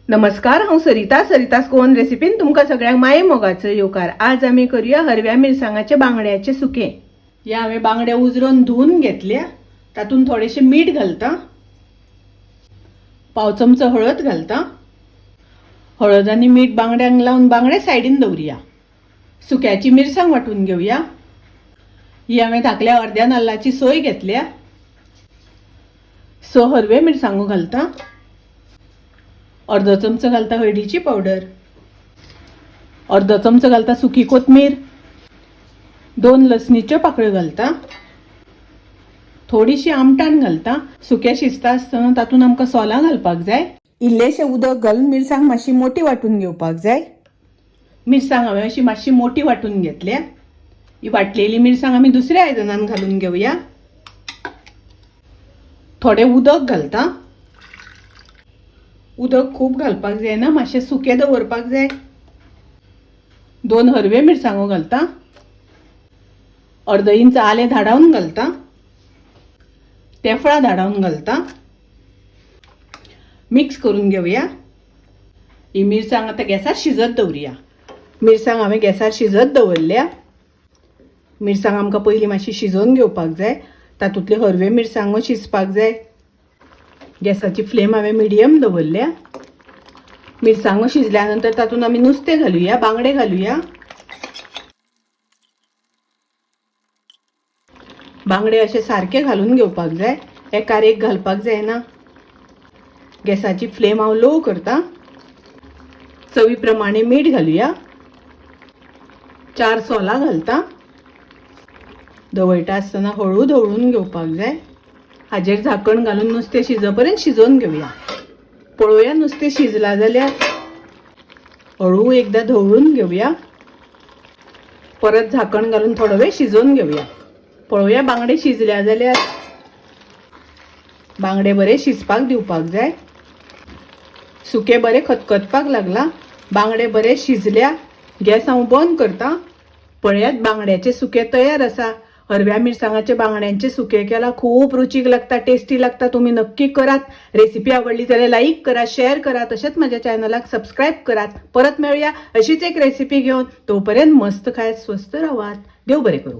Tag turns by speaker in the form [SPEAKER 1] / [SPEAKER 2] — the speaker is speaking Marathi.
[SPEAKER 1] नमस्कार, हांव सरितास कोवन रेसिपीन तुमकां सगळ्यांक माये मोगाचो येवकार। आज आमी करूया हरव्या मिरसांगाचे बांगड्याचे सुके। या हांवें बांगडे उजरोवन धुवन घेतल्या, तातूंत थोडेशें मीठ घालता, पाव चमचो हळद घालता। हळद आनी मीठ बांगड्यांक लावन बांगडे सायडीन दवरया। सुक्याची मिरसांग वांटून घेवया। ही हांवें धाकल्या अर्द्या नाल्लाची सोय घेतल्या। 6 हरवे मिरसांगो घालता। अर्धो चमचो घालता हळदीची पावडर, अर्धो चमचो घालता सुकी कोथमीर, 2 लसणीच्यो पाकळ्यो घालता, थोडीशी आमटाण घालता। सुके शिजता आसतना तातूंत आमकां सोलां घालपाक जाय। इल्लेशें उदक घालून मिरसांग मातशी मोठी वांटून घेवपाक जाय। मिरसांग हांवें अशी मातशी मोठी वांटून घेतल्या। ही वाटलेली मिरसांग आमी दुसऱ्या आयदनान घालून घेवया। थोडे उदक घालता। उदक खूब घालपाक जायना, मातशें सुकें दवरपाक जाय। 2 हरवे मिरसांगो घालता। अर्द इंच आलें धाडावन घालता। तेफळां धाडावन घालता। मिक्स करून घेवया। ही मिरसांग आतां गॅसार शिजत दवरया। मिरसांग हांवें गॅसार शिजत दवरल्या। मिरसांग आमकां पयलीं मातशी शिजोवन घेवपाक जाय। तातूंतले हरवे मिरसांगो शिजपाक जाय। गॅसाची फ्लेम हांवें मिडियम दवरल्या। मिरसांगो शिजल्या नंतर तातूंत आमी नुस्तें घालुया, बांगडे घालुया। बांगडे अशे सारके घालून घेवपाक जाय, एकार एक घालपाक जायना। गॅसाची फ्लेम हांव लो करता। चवी प्रमाणे मीठ घालुया। 4 सोलां घालता। दवळटा आसतना हळू धवळून घेवपाक जाय। हाजेर झाकण घालून नुस्तें शिजपर्यंत शिजोवन घेवया। पळोवया नुस्तें शिजलां जाल्यार। हळू एकदां धवळून घेवया। परत झाकण घालून थोडो वेळ शिजोवन घेवया। पळोवया बांगडे शिजल्या जाल्यार। बांगडे बरे शिजपाक दिवपाक जाय। सुके बरे खतखतपाक लागला। बांगडे बरे शिजल्या। गॅस हांव बंद करता। पळयात बांगड्याचे सुके तयार आसा। हरव्या मिरसांगाचे बांगड्यांचे सुके केला, खूप रुचीक लागता, टेस्टी लागता। तुम्ही नक्की करात। रेसिपी आवडली जाल्यार लाईक करा, शेअर करा, तशेंच माझ्या चॅनलाक सबस्क्राईब करात। परत मेळूया अशीच एक रेसिपी घेऊन। तोपर्यंत मस्त खायत, स्वस्त राहात। देव बरे करू।